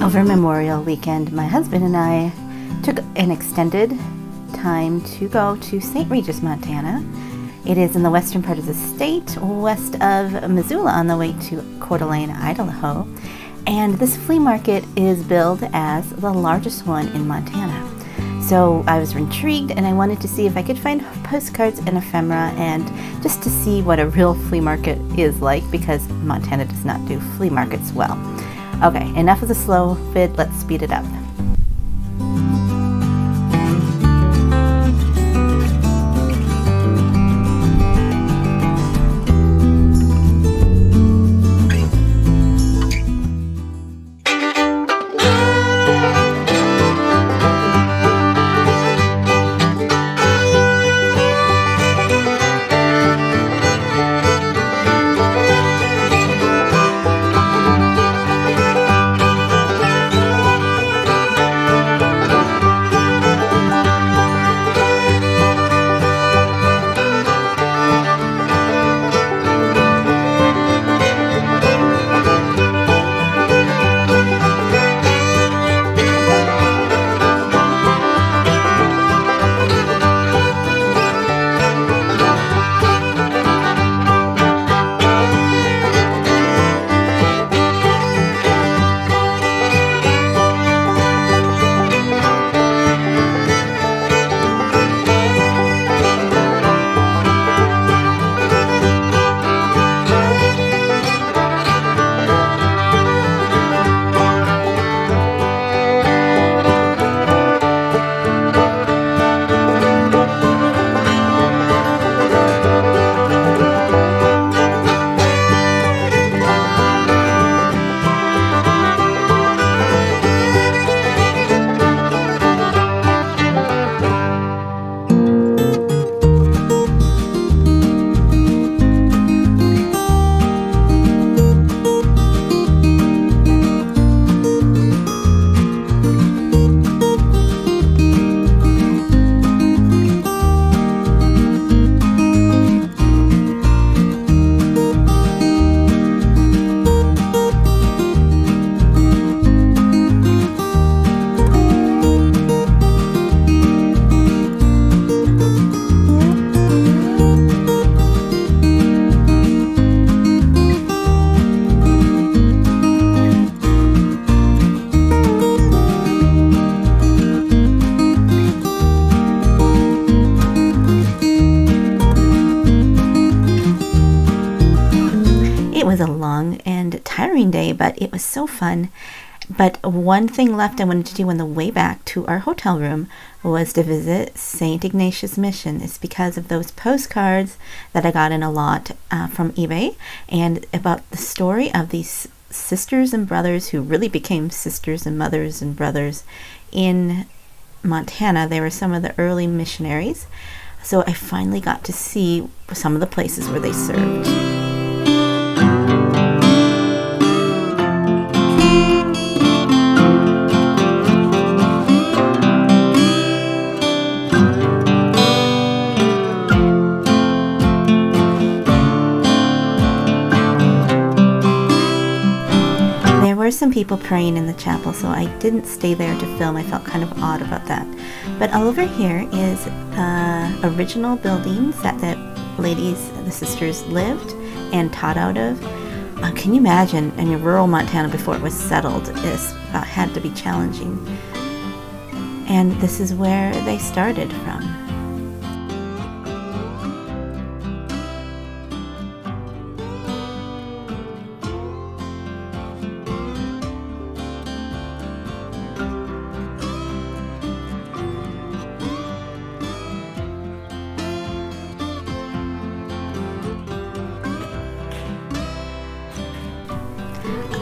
Over Memorial Weekend, my husband and I took an extended time to go to St. Regis, Montana. It is in the western part of the state, west of Missoula, on the way to Coeur d'Alene, Idaho. And this flea market is billed as the largest one in Montana. So I was intrigued, and I wanted to see if I could find postcards and ephemera, and just to see what a real flea market is like, because Montana does not do flea markets well. Okay, enough of the slow vid, let's speed it up. It was a long and tiring day, but it was so fun. But one thing left I wanted to do on the way back to our hotel room was to visit St. Ignatius Mission. It's because of those postcards that I got in a lot from eBay, and about the story of these sisters and brothers who really became sisters and mothers and brothers in Montana. They were some of the early missionaries. So I finally got to see some of the places where they served. Some people praying in the chapel, so I didn't stay there to film. I felt kind of odd about that. But over here is original buildings that the ladies, the sisters, lived and taught out of. Can you imagine in rural Montana before it was settled? This had to be challenging. And this is where they started from.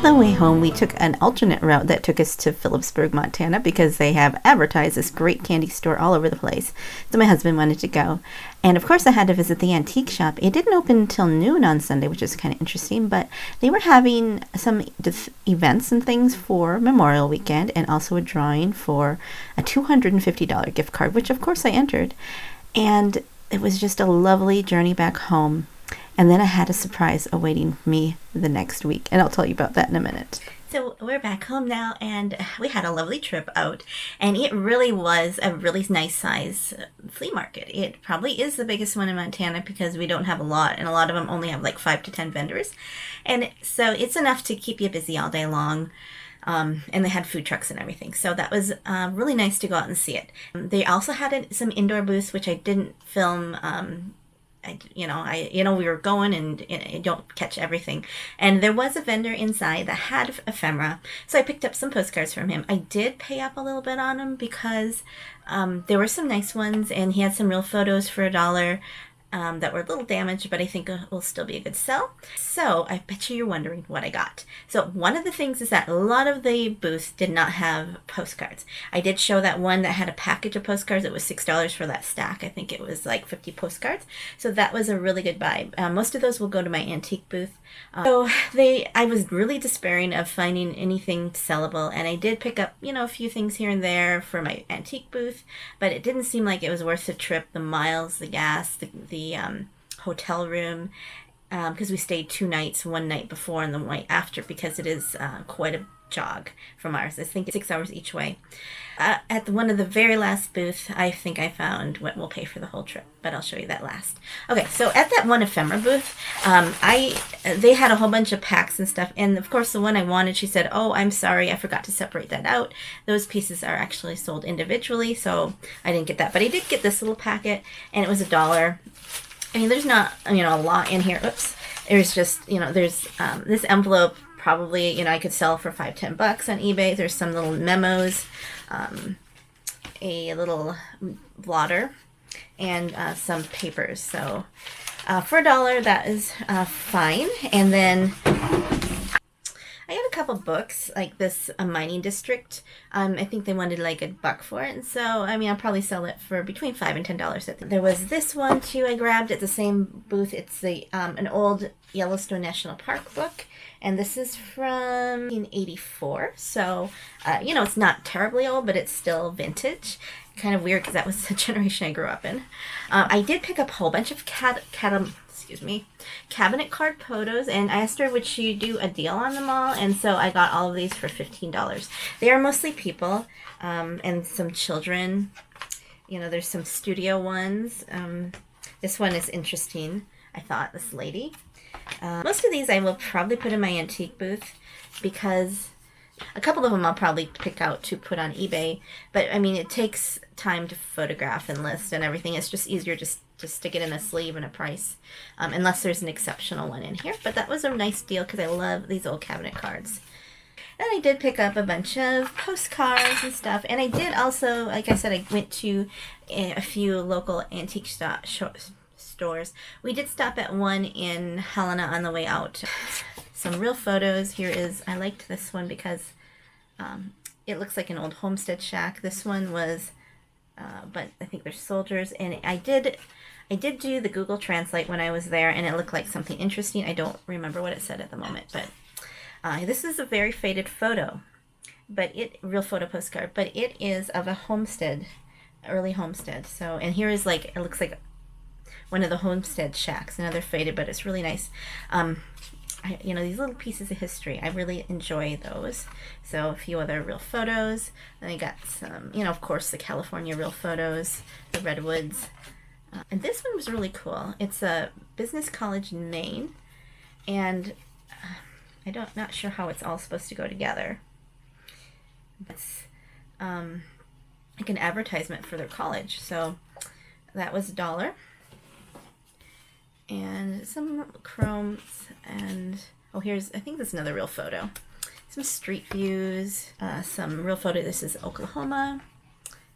On the way home, we took an alternate route that took us to Phillipsburg, Montana, because they have advertised this great candy store all over the place. So my husband wanted to go. And of course, I had to visit the antique shop. It didn't open until noon on Sunday, which is kind of interesting, but they were having some events and things for Memorial Weekend, and also a drawing for a $250 gift card, which of course I entered. And it was just a lovely journey back home. And then I had a surprise awaiting me the next week, and I'll tell you about that in a minute. So we're back home now, and we had a lovely trip out, and it really was a really nice size flea market. It probably is the biggest one in Montana because we don't have a lot, and a lot of them only have like 5 to 10 vendors. And so it's enough to keep you busy all day long. And they had food trucks and everything. So that was really nice to go out and see it. They also had some indoor booths, which I didn't film. We were going and I don't catch everything. And there was a vendor inside that had ephemera. So I picked up some postcards from him. I did pay up a little bit on them because there were some nice ones, and he had some real photos for $1. That were a little damaged, but I think it will still be a good sell. So I bet you're wondering what I got. So one of the things is that a lot of the booths did not have postcards. I did show that one that had a package of postcards. It was $6 for that stack. I think it was like 50 postcards. So that was a really good buy. Most of those will go to my antique booth. I was really despairing of finding anything sellable, and I did pick up, a few things here and there for my antique booth, but it didn't seem like it was worth the trip, the miles, the gas, the hotel room, because we stayed 2 nights, one night before and the night after, because it is quite a jog from ours. I think it's 6 hours each way. At one of the very last booths, I think I found what will pay for the whole trip, but I'll show you that last. Okay, so at that one ephemera booth, they had a whole bunch of packs and stuff, and of course the one I wanted, she said, "Oh, I'm sorry, I forgot to separate that out. Those pieces are actually sold individually," so I didn't get that. But I did get this little packet, and it was $1. I mean, there's not, a lot in here. Oops. There's just, there's this envelope. Probably, I could sell for $5-10 on eBay. There's some little memos, a little blotter, and some papers. So for $1, that is fine. And then I got a couple books, like this Mining District. I think they wanted like $1 for it. And so, I'll probably sell it for between $5 and $10. There was this one too I grabbed at the same booth. It's the an old Yellowstone National Park book. And this is from 1984. So, it's not terribly old, but it's still vintage. Kind of weird because that was the generation I grew up in. I did pick up a whole bunch of cabinet card photos, and I asked her would she do a deal on them all, and so I got all of these for $15. They are mostly people and some children. There's some studio ones. This one is interesting. I thought, this lady. Most of these I will probably put in my antique booth because a couple of them I'll probably pick out to put on eBay. But, it takes time to photograph and list and everything. It's just easier just to stick it in a sleeve and a price, unless there's an exceptional one in here. But that was a nice deal because I love these old cabinet cards. And I did pick up a bunch of postcards and stuff. And I did also, like I said, I went to a few local antique stores. We did stop at one in Helena on the way out. Some real photos. I liked this one because it looks like an old homestead shack. This one was, but I think they're soldiers. And I did do the Google Translate when I was there, and it looked like something interesting. I don't remember what it said at the moment, but this is a very faded photo, real photo postcard, but it is of a homestead, early homestead. So, and here is it looks like one of the homestead shacks. Another faded, but it's really nice. These little pieces of history, I really enjoy those. So a few other real photos. Then I got some, of course, the California real photos, the redwoods. And this one was really cool. It's a business college in Maine, and not sure how it's all supposed to go together. It's like an advertisement for their college. So that was $1. And some chromes, and I think this is another real photo. Some street views, some real photo. This is Oklahoma.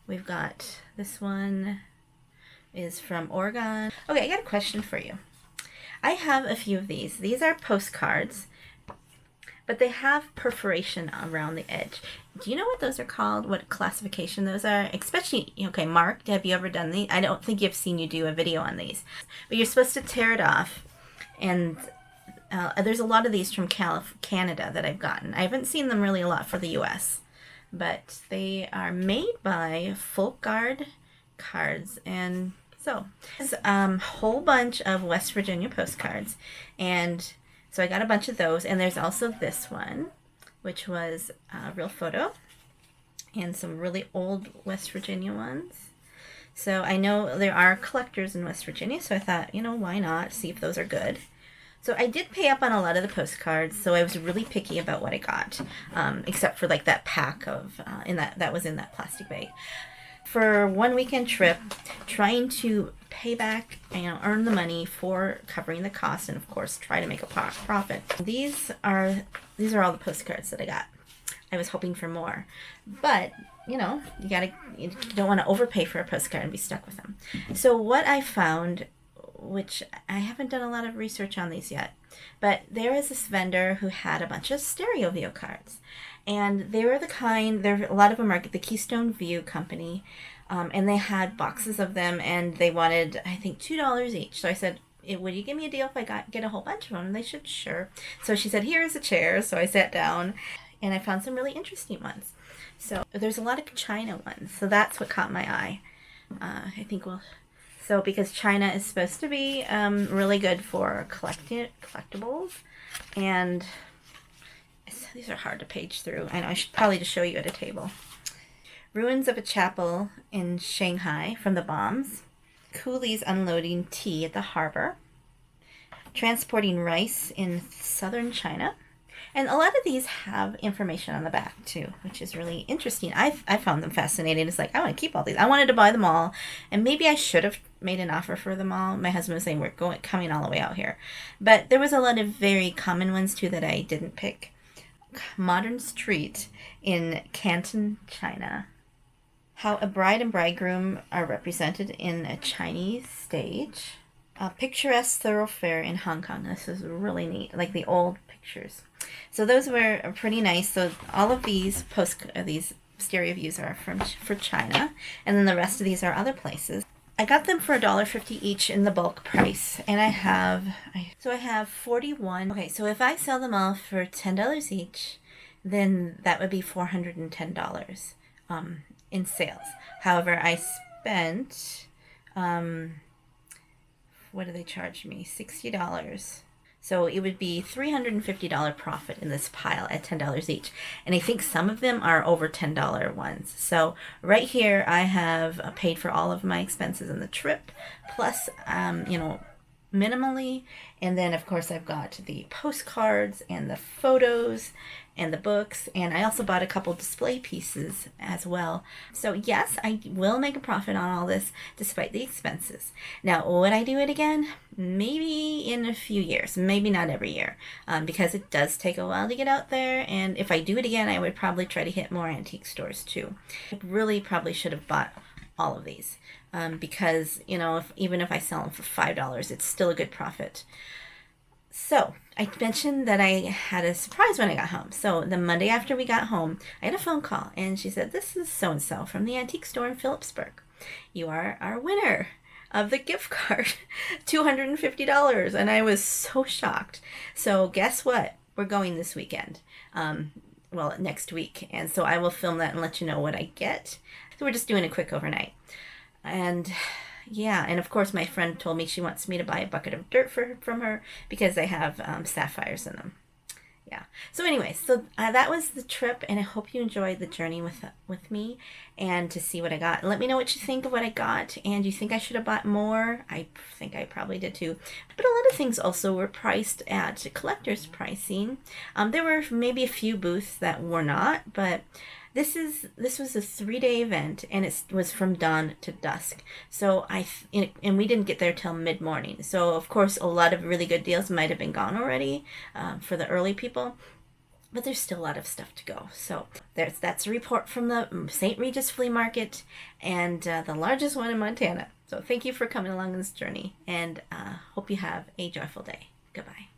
We've got this one is from Oregon. Okay, I got a question for you. I have a few of these. These are postcards, but they have perforation around the edge. Do you know what those are called? What classification those are? Especially, Mark, have you ever done these? I don't think I've seen you do a video on these. But you're supposed to tear it off. And there's a lot of these from Canada that I've gotten. I haven't seen them really a lot for the U.S. But they are made by Folk Guard Cards. And So, there's a whole bunch of West Virginia postcards, and so I got a bunch of those, and there's also this one, which was a real photo, and some really old West Virginia ones. So I know there are collectors in West Virginia, so I thought, why not see if those are good. So I did pay up on a lot of the postcards, so I was really picky about what I got, except for like that pack of, that was in that plastic bag. For one weekend trip, trying to pay back, earn the money for covering the cost, and of course try to make a profit. These are all the postcards that I got. I was hoping for more, but you don't want to overpay for a postcard and be stuck with them. So what I found, which I haven't done a lot of research on these yet, but there is this vendor who had a bunch of stereo view cards. And they were a lot of them are the Keystone View Company, and they had boxes of them, and they wanted, I think, $2 each. So I said, would you give me a deal if I get a whole bunch of them? And they said, sure. So she said, here's a chair. So I sat down, and I found some really interesting ones. So there's a lot of China ones. So that's what caught my eye. I think because China is supposed to be really good for collectibles, and these are hard to page through. I know I should probably just show you at a table. Ruins of a chapel in Shanghai from the bombs. Coolies unloading tea at the harbor. Transporting rice in southern China. And a lot of these have information on the back too, which is really interesting. I found them fascinating. It's like, I want to keep all these. I wanted to buy them all, and maybe I should have made an offer for them all. My husband was saying we're coming all the way out here. But there was a lot of very common ones too that I didn't pick. Modern street in Canton, China. How a bride and bridegroom are represented in a Chinese stage. A picturesque thoroughfare in Hong Kong. This is really neat, like the old pictures. So those were pretty nice. So all of these these stereo views are for China, and then the rest of these are other places. I got them for $1.50 each in the bulk price, and I have 41. Okay, so if I sell them all for $10 each, then that would be $410 in sales. However, I spent what do they charge me? $60. So it would be $350 profit in this pile at $10 each. And I think some of them are over $10 ones. So right here, I have paid for all of my expenses in the trip, plus, minimally. And then, of course, I've got the postcards and the photos and the books. And I also bought a couple display pieces as well. So yes, I will make a profit on all this despite the expenses. Now, would I do it again? Maybe in a few years, maybe not every year, because it does take a while to get out there. And if I do it again, I would probably try to hit more antique stores too. I really probably should have bought all of these because, even if I sell them for $5, it's still a good profit. So I mentioned that I had a surprise when I got home. So the Monday after we got home, I had a phone call, and she said, "This is so-and-so from the antique store in Phillipsburg. You are our winner of the gift card, $250. And I was so shocked. So guess what? We're going this weekend. Next week. And so I will film that and let you know what I get. So we're just doing a quick overnight. And yeah, and of course my friend told me she wants me to buy a bucket of dirt from her because they have sapphires in them. Yeah. So anyway, that was the trip, and I hope you enjoyed the journey with me and to see what I got. Let me know what you think of what I got, and you think I should have bought more? I think I probably did too. But a lot of things also were priced at collector's pricing. There were maybe a few booths that were not, but this was a 3-day event, and it was from dawn to dusk. So and we didn't get there till mid-morning. So of course, a lot of really good deals might have been gone already for the early people, but there's still a lot of stuff to go. So that's a report from the St. Regis Flea Market, and the largest one in Montana. So thank you for coming along this journey, and hope you have a joyful day. Goodbye.